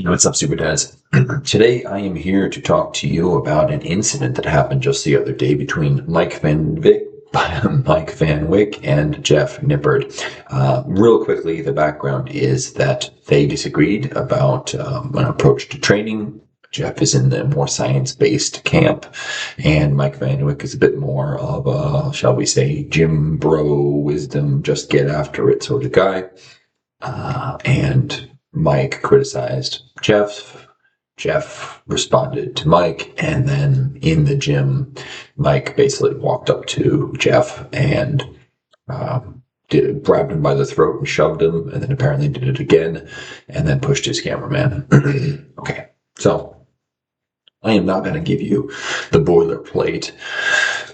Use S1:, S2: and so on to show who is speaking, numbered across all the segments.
S1: What's up, Superdads? Today I am here to talk to you about an incident that happened just the other day between Mike Van Wyck and Jeff Nippard. Real quickly, the background is that they disagreed about an approach to training. Jeff is in the more science-based camp, and Mike Van Wyck is a bit more of a, shall we say, gym bro wisdom, just get after it sort of guy. And Mike criticized Jeff. Jeff responded to Mike, and then in the gym, Mike basically walked up to Jeff and grabbed him by the throat and shoved him, and then apparently did it again, and then pushed his cameraman. Okay, so I am not going to give you the boilerplate,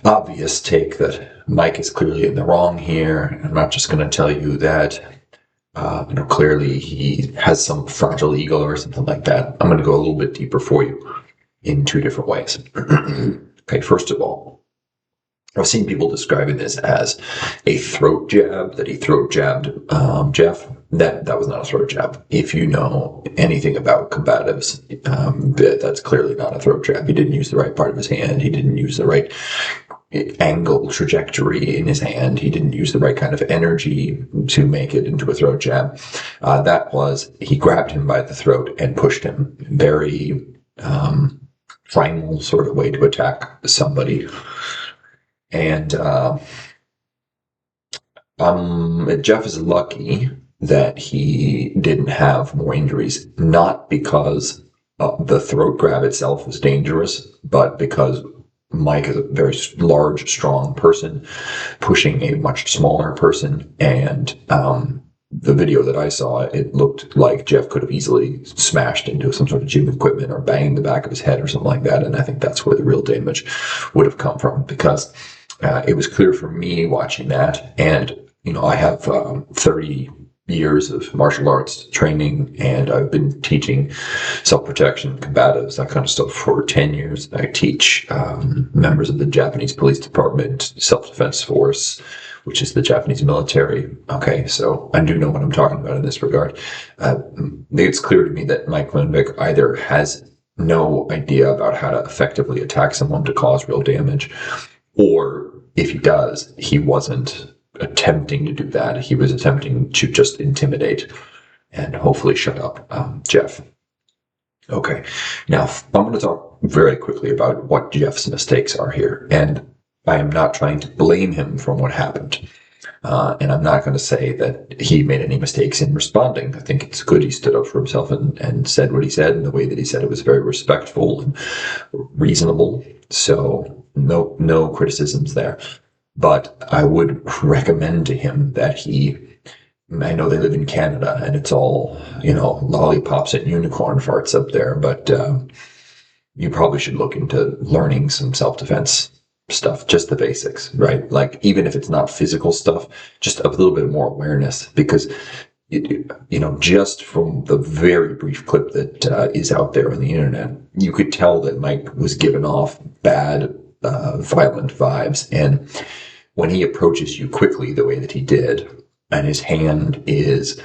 S1: obvious take that Mike is clearly in the wrong here. I'm not just going to tell you that clearly he has some fragile ego or something like that. I'm going to go a little bit deeper for you in two different ways. Okay, first of all, I've seen people describing this as a throat jab, that he throat jabbed Jeff. That was not a throat jab. If you know anything about combatives, that's clearly not a throat jab. He didn't use the right part of his hand. He didn't use the right angle trajectory in his hand. He didn't use the right kind of energy to make it into a throat jab. He grabbed him by the throat and pushed him. Very primal sort of way to attack somebody. And Jeff is lucky that he didn't have more injuries, not because the throat grab itself was dangerous, but because Mike is a very large, strong person pushing a much smaller person, and the video that I saw, it looked like Jeff could have easily smashed into some sort of gym equipment or banged the back of his head or something like that, and I think that's where the real damage would have come from, because it was clear for me watching that, and I have 30 years of martial arts training, and I've been teaching self-protection, combatives, that kind of stuff for 10 years. I teach members of the Japanese Police Department, Self-Defense Force, which is the Japanese military. Okay, so I do know what I'm talking about in this regard. It's clear to me that Mike Van Wyck either has no idea about how to effectively attack someone to cause real damage, or if he does, he wasn't attempting to do that. He was attempting to just intimidate and hopefully shut up Jeff. Okay, now I'm going to talk very quickly about what Jeff's mistakes are here, and I am not trying to blame him for what happened, and I'm not going to say that he made any mistakes in responding. I think it's good he stood up for himself and said what he said, and the way that he said it was very respectful and reasonable, so no criticisms there. But I would recommend to him that I know they live in Canada and it's all, lollipops and unicorn farts up there, but you probably should look into learning some self-defense stuff, just the basics, right? Like, even if it's not physical stuff, just a little bit more awareness, because just from the very brief clip that is out there on the internet, you could tell that Mike was giving off bad, violent vibes. And when he approaches you quickly the way that he did, and his hand is,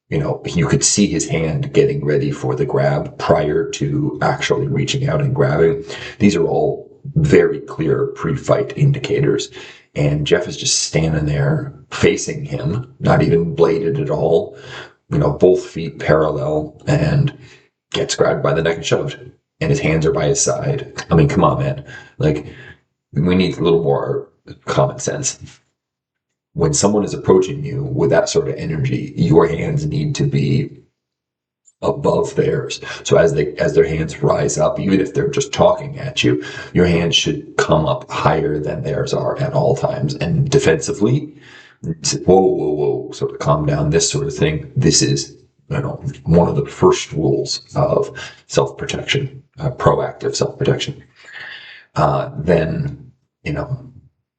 S1: you could see his hand getting ready for the grab prior to actually reaching out and grabbing. These are all very clear pre-fight indicators. And Jeff is just standing there facing him, not even bladed at all, both feet parallel, and gets grabbed by the neck and shoved. And his hands are by his side. I mean, come on, man. Like, we need a little more common sense. When someone is approaching you with that sort of energy, your hands need to be above theirs. So as their hands rise up, even if they're just talking at you, your hands should come up higher than theirs are at all times. And defensively, whoa, sort of calm down, this sort of thing. This is one of the first rules of self-protection, proactive self-protection. Then,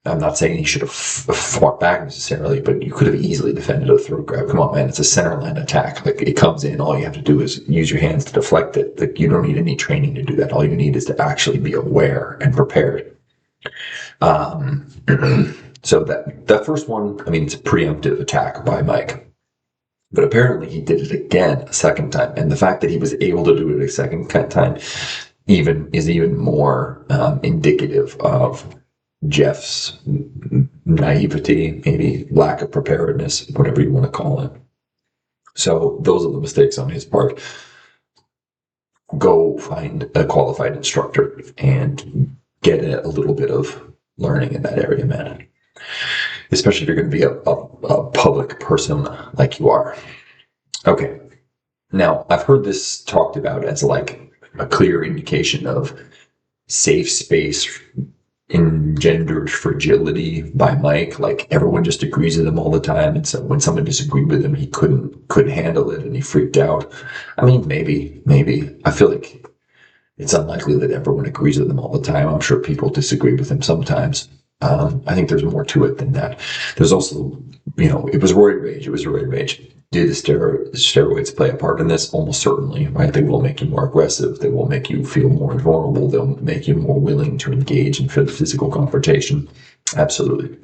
S1: I'm not saying he should have fought back necessarily, but you could have easily defended a throat grab. Come on, man, it's a center line attack. Like, it comes in, all you have to do is use your hands to deflect it. Like, you don't need any training to do that. All you need is to actually be aware and prepared. So that first one, it's a preemptive attack by Mike. But apparently he did it again a second time. And the fact that he was able to do it a second time is even more indicative of Jeff's naivety, maybe lack of preparedness, whatever you want to call it. So those are the mistakes on his part. Go find a qualified instructor and get a little bit of learning in that area, man. Especially if you're going to be a public person like you are. Okay. Now, I've heard this talked about as like a clear indication of safe space engendered fragility by Mike. Like everyone just agrees with him all the time. And so when someone disagreed with him, he couldn't handle it and he freaked out. I mean, maybe. I feel like it's unlikely that everyone agrees with him all the time. I'm sure people disagree with him sometimes. I think there's more to it than that. There's also, it was roid rage. Did the steroids play a part in this? Almost certainly, right? They will make you more aggressive. They will make you feel more vulnerable. They'll make you more willing to engage in physical confrontation. Absolutely.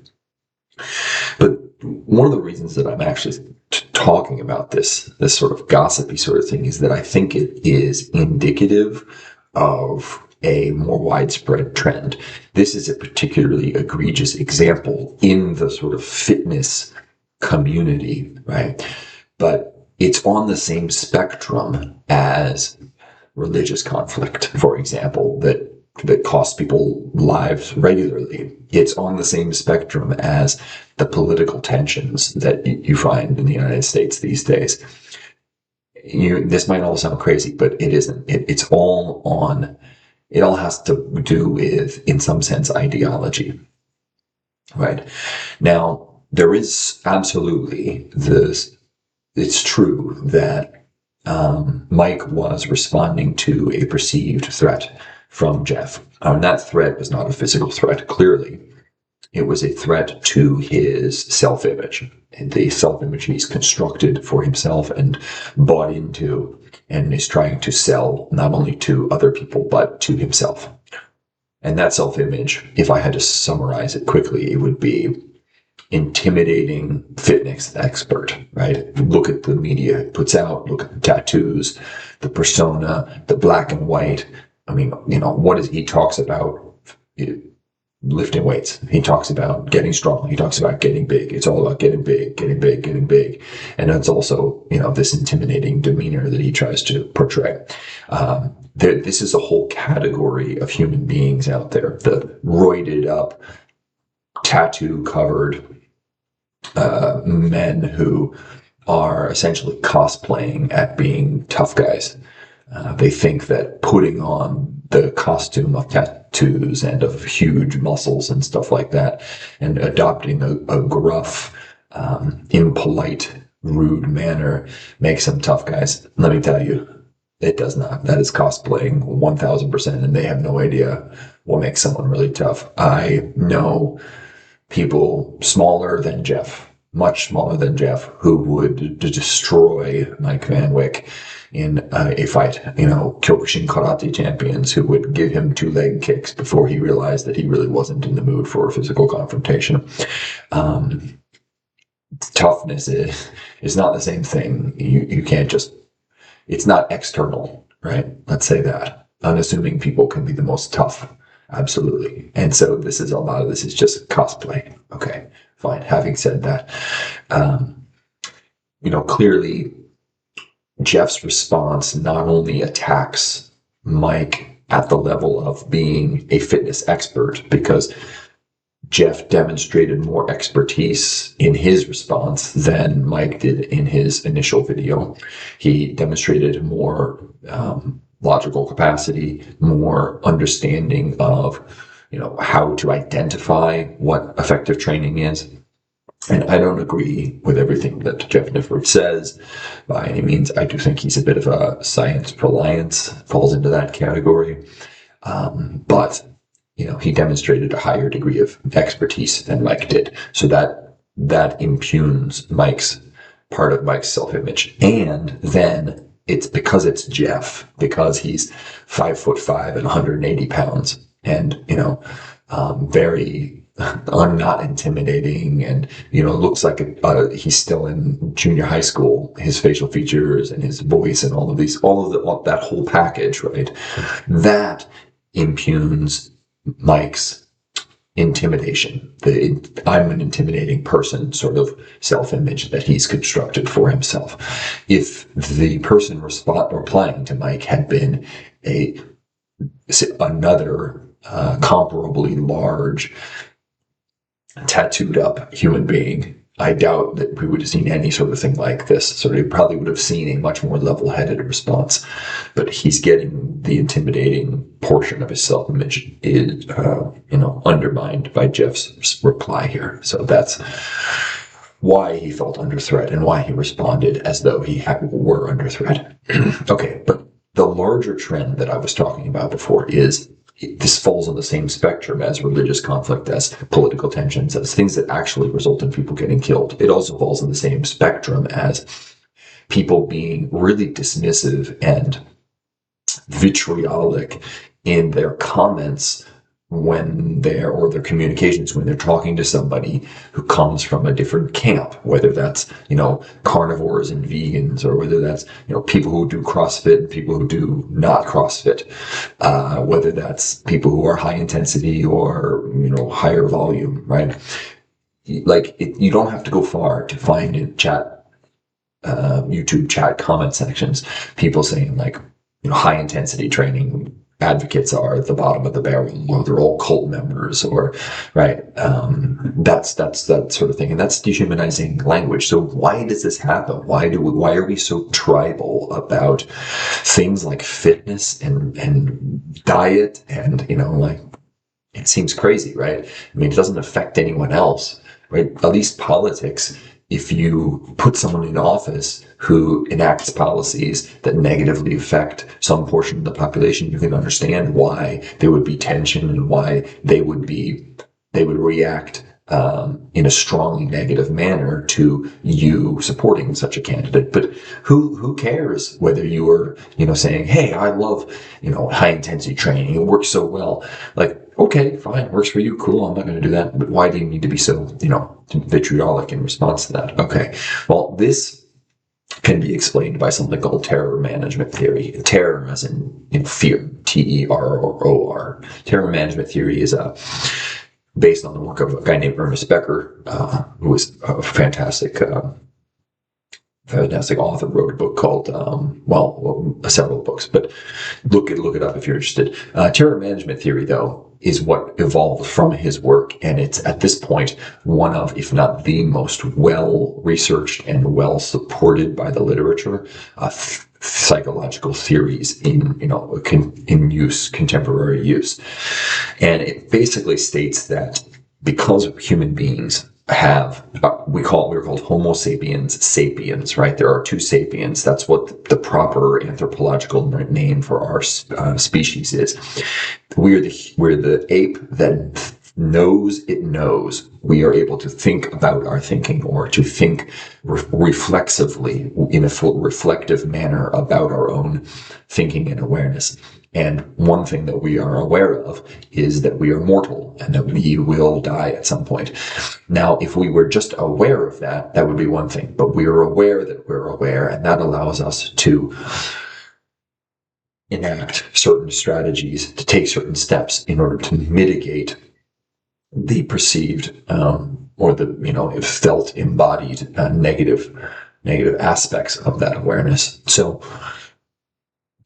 S1: But one of the reasons that I'm actually talking about this sort of gossipy sort of thing is that I think it is indicative of a more widespread trend. This is a particularly egregious example in the sort of fitness community, right? But it's on the same spectrum as religious conflict, for example, that costs people lives regularly. It's on the same spectrum as the political tensions that you find in the United States these days. This might all sound crazy, but it isn't. It all has to do with, in some sense, ideology, right? Now, there is absolutely this. It's true that Mike was responding to a perceived threat from Jeff. And that threat was not a physical threat, clearly. It was a threat to his self-image, the self-image he's constructed for himself and bought into, and is trying to sell not only to other people, but to himself. And that self-image, if I had to summarize it quickly, it would be intimidating fitness expert, right? Look at the media it puts out, look at the tattoos, the persona, the black and white. I mean, what is he talks about? Lifting weights. He talks about getting strong. He talks about getting big. It's all about getting big. And it's also, this intimidating demeanor that he tries to portray. This is a whole category of human beings out there. The roided up, tattoo covered men who are essentially cosplaying at being tough guys. They think that putting on the costume of tattoos and of huge muscles and stuff like that, and adopting a gruff, impolite, rude manner makes them tough guys. Let me tell you, it does not. That is cosplaying 1000%, and they have no idea what makes someone really tough. I know people smaller than Jeff, much smaller than Jeff, who would destroy Mike Van Wyck in a fight. Kyokushin karate champions who would give him 2 leg kicks before he realized that he really wasn't in the mood for a physical confrontation. Toughness is not the same thing. You can't just, it's not external, right? Let's say that. Unassuming people can be the most tough. Absolutely. And so a lot of this is just cosplay. Okay, fine. Having said that, clearly Jeff's response not only attacks Mike at the level of being a fitness expert, because Jeff demonstrated more expertise in his response than Mike did in his initial video. He demonstrated more logical capacity, more understanding of, how to identify what effective training is. And I don't agree with everything that Jeff Nippard says by any means. I do think he's a bit of a science reliance, falls into that category. But he demonstrated a higher degree of expertise than Mike did. So that impugns part of Mike's self-image. And then it's because it's Jeff, because he's 5'5" and 180 pounds and, very not intimidating, and looks like he's still in junior high school. His facial features and his voice and all of that whole package, right? That impugns Mike's intimidation. I'm an intimidating person sort of self-image that he's constructed for himself. If the person replying to Mike had been another comparably large, tattooed up human being, I doubt that we would have seen any sort of thing like this. So we probably would have seen a much more level-headed response. But he's getting the intimidating portion of his self-image is, undermined by Jeff's reply here. So that's why he felt under threat and why he responded as though he were under threat. Okay, but the larger trend that I was talking about before is this falls on the same spectrum as religious conflict, as political tensions, as things that actually result in people getting killed. It also falls on the same spectrum as people being really dismissive and vitriolic in their comments or their communications when they're talking to somebody who comes from a different camp, whether that's, carnivores and vegans, or whether that's, people who do CrossFit and people who do not CrossFit, whether that's people who are high intensity or, higher volume, right? You don't have to go far to find in YouTube chat comment sections, people saying high intensity training advocates are at the bottom of the barrel, or they're all cult members, or right. That's that sort of thing, and that's dehumanizing language. So why does this happen? Why are we so tribal about things like fitness and diet? And it seems crazy, right? I mean, it doesn't affect anyone else, right? At least politics. If you put someone in office who enacts policies that negatively affect some portion of the population, you can understand why there would be tension and why they would react in a strongly negative manner to you supporting such a candidate. But who cares whether you are, saying, hey, I love, high intensity training. It works so well. Okay, fine, works for you, cool, I'm not going to do that. But why do you need to be so, vitriolic in response to that? Okay, well, this can be explained by something called terror management theory. Terror as in fear, Terror. Terror management theory is based on the work of a guy named Ernest Becker, who was a fantastic author, wrote a book called, several books, but look it up if you're interested. Terror management theory, though, is what evolved from his work, and it's at this point one of, if not the most well-researched and well-supported by the literature, psychological theories in contemporary use. And it basically states that because human beings have, we're called Homo sapiens, right? There are two sapiens. That's what the proper anthropological name for our species is. We're the ape that knows it knows. We are able to think about our thinking, or to think reflexively in a full reflective manner about our own thinking and awareness. And one thing that we are aware of is that we are mortal and that we will die at some point. Now, if we were just aware of that, that would be one thing. But we are aware that we're aware, and that allows us to enact certain strategies, to take certain steps in order to mitigate the perceived or the felt embodied negative aspects of that awareness. So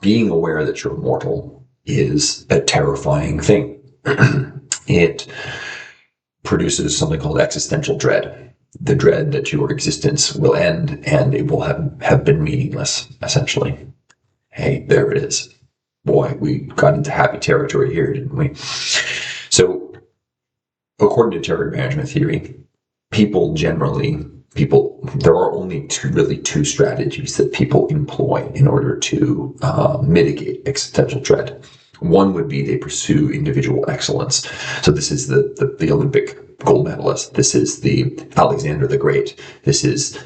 S1: being aware that you're mortal is a terrifying thing. It produces something called existential dread. The dread that your existence will end and it will have been meaningless, essentially. Hey, there it is. Boy, we got into happy territory here, didn't we? So, according to terror management theory, there are only two strategies that people employ in order to mitigate existential dread. One would be they pursue individual excellence. So this is the Olympic gold medalist. This is the Alexander the Great. This is,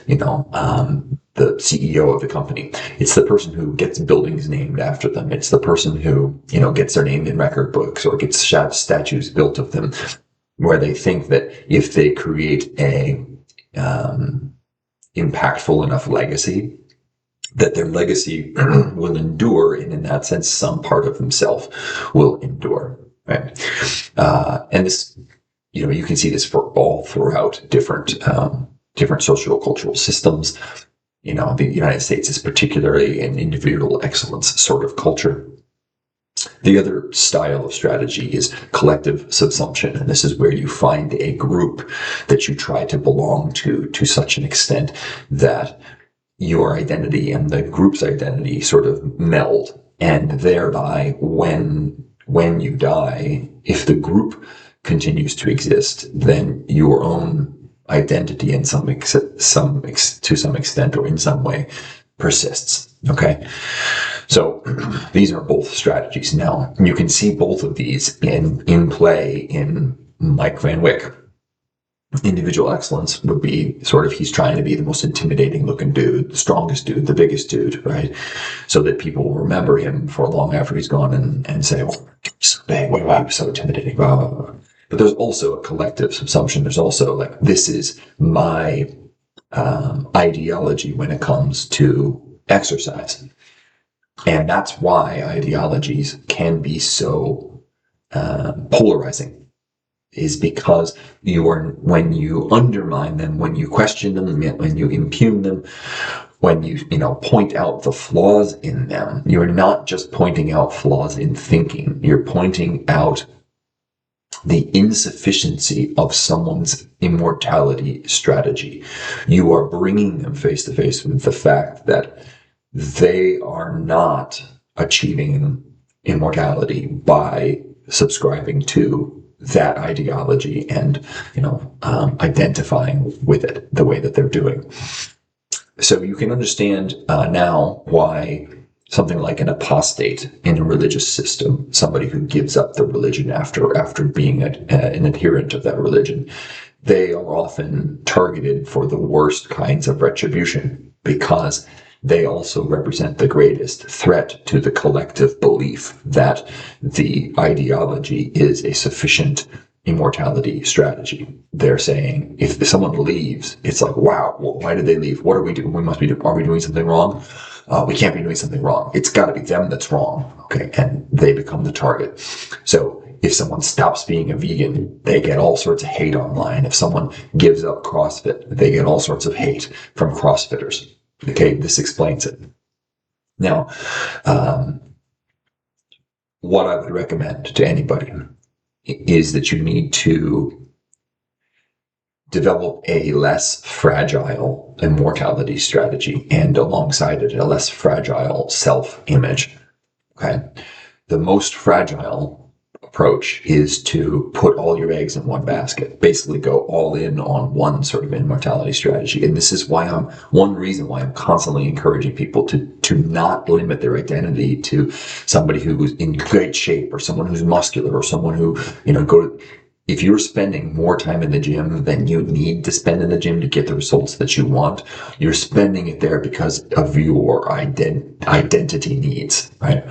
S1: the CEO of the company. It's the person who gets buildings named after them. It's the person who, gets their name in record books or gets statues built of them. where they think that if they create a impactful enough legacy, that their legacy will endure, and in that sense, some part of themselves will endure. Right? And this, you can see this for all throughout different sociocultural systems. The United States is particularly an individual excellence sort of culture. The other style of strategy is collective subsumption, and this is where you find a group that you try to belong to such an extent that your identity and the group's identity sort of meld, and thereby when you die, if the group continues to exist, then your own identity to some extent or in some way persists. Okay, so these are both strategies. Now you can see both of these in play in Mike Van Wyck. Individual excellence would be sort of, he's trying to be the most intimidating looking dude, the strongest dude, the biggest dude, right? So that people will remember him for long after he's gone and say, well, he's so big, wow, he was so intimidating, blah, blah, blah. But there's also a collective subsumption. There's also like, this is my ideology when it comes to exercise. And that's why ideologies can be so polarizing, is because when you undermine them, when you question them, when you impugn them, when you point out the flaws in them, you're not just pointing out flaws in thinking, you're pointing out the insufficiency of someone's immortality strategy. You are bringing them face to face with the fact that they are not achieving immortality by subscribing to that ideology and identifying with it the way that they're doing. So you can understand now why something like an apostate in a religious system, somebody who gives up the religion after being an adherent of that religion, they are often targeted for the worst kinds of retribution, because they also represent the greatest threat to the collective belief that the ideology is a sufficient immortality strategy. They're saying if someone leaves, it's like, wow, well, why did they leave? What are we doing? Are we doing something wrong? We can't be doing something wrong. It's got to be them that's wrong. Okay. And they become the target. So if someone stops being a vegan, they get all sorts of hate online. If someone gives up CrossFit, they get all sorts of hate from CrossFitters. Okay. This explains it. Now, what I would recommend to anybody is that you need to develop a less fragile immortality strategy, and alongside it, a less fragile self-image. Okay. The most fragile approach is to put all your eggs in one basket, basically go all in on one sort of immortality strategy. And this is one reason why I'm constantly encouraging people to not limit their identity to somebody who's in great shape, or someone who's muscular, or someone who, if you're spending more time in the gym than you need to spend in the gym to get the results that you want, you're spending it there because of your identity needs, right?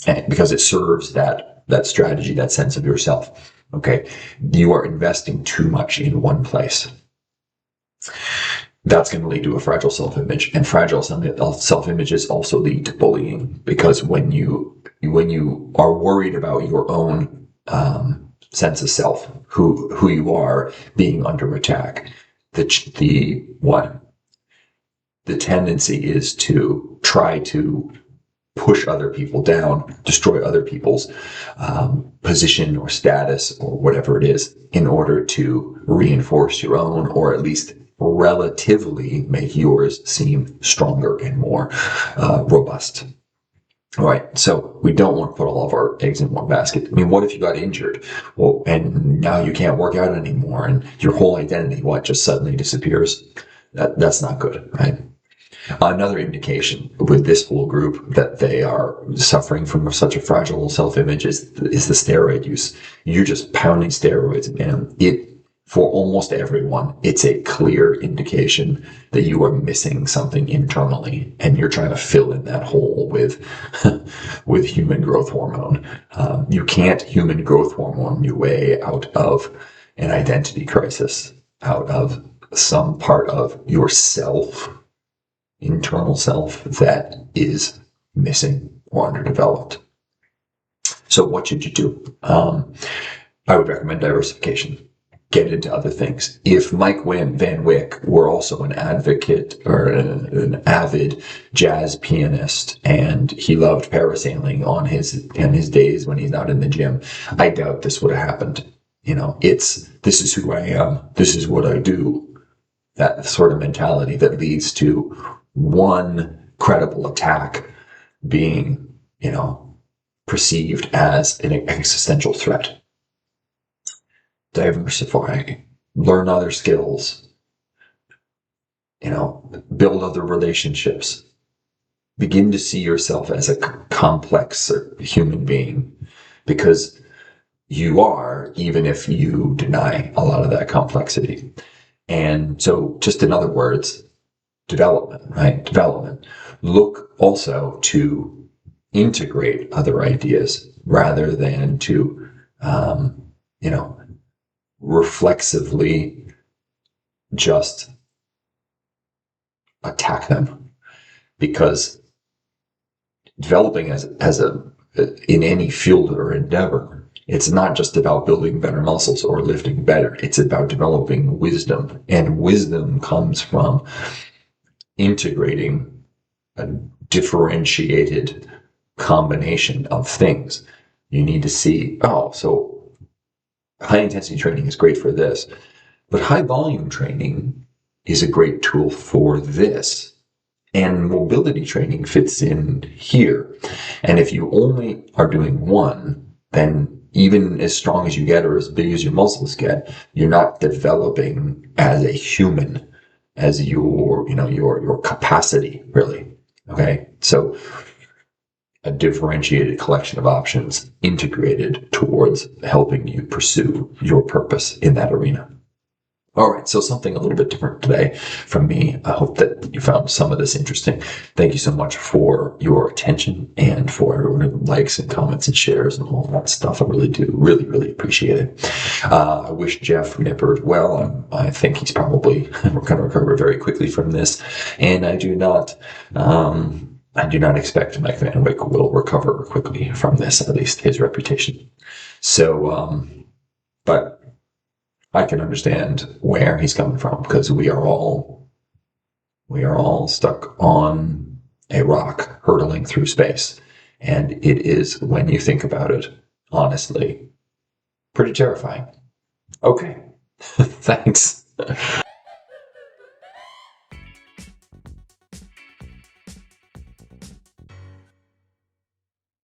S1: And because it serves that strategy, that sense of yourself. Okay. You are investing too much in one place. That's going to lead to a fragile self-image, and fragile self-images also lead to bullying, because when you are worried about your own sense of self, who you are, being under attack, the tendency is to try to push other people down, destroy other people's position or status or whatever it is, in order to reinforce your own, or at least relatively make yours seem stronger and more robust. All right, so we don't want to put all of our eggs in one basket. I mean, what if you got injured? Well, and now you can't work out anymore, and your whole identity, just suddenly disappears? That's not good, right? Another indication with this whole group that they are suffering from such a fragile self-image is the steroid use. You're just pounding steroids, and for almost everyone, it's a clear indication that you are missing something internally, and you're trying to fill in that hole with human growth hormone. You can't human growth hormone your way out of an identity crisis, out of some part of yourself, internal self, that is missing or underdeveloped. So what should you do? I would recommend diversification. Get into other things. If Mike Van Wyck were also an advocate or an avid jazz pianist, and he loved parasailing on his days when he's not in the gym, I doubt this would have happened. This is who I am. This is what I do. That sort of mentality that leads to one credible attack being, perceived as an existential threat. Diversify, learn other skills, build other relationships, begin to see yourself as a complex human being, because you are, even if you deny a lot of that complexity. And so, just in other words, development, right? Development. Look also to integrate other ideas rather than to, reflexively just attack them. Because developing as in any field or endeavor, it's not just about building better muscles or lifting better. It's about developing wisdom. And wisdom comes from integrating a differentiated combination of things. You need to see, so high intensity training is great for this, but high volume training is a great tool for this. And mobility training fits in here. And if you only are doing one, then even as strong as you get or as big as your muscles get, you're not developing as a human, as your capacity, really. Okay? So a differentiated collection of options integrated towards helping you pursue your purpose in that arena. All right, so something a little bit different today from me. I hope that you found some of this interesting. Thank you so much for your attention and for everyone who likes and comments and shares and all that stuff. I really do, really, really appreciate it. I wish Jeff Nippard well. I think he's probably going to recover very quickly from this, and I do not expect Mike Van Wyck will recover quickly from this, at least his reputation. So, but I can understand where he's coming from, because we are all stuck on a rock hurtling through space. And it is, when you think about it, honestly, pretty terrifying. Okay. Thanks.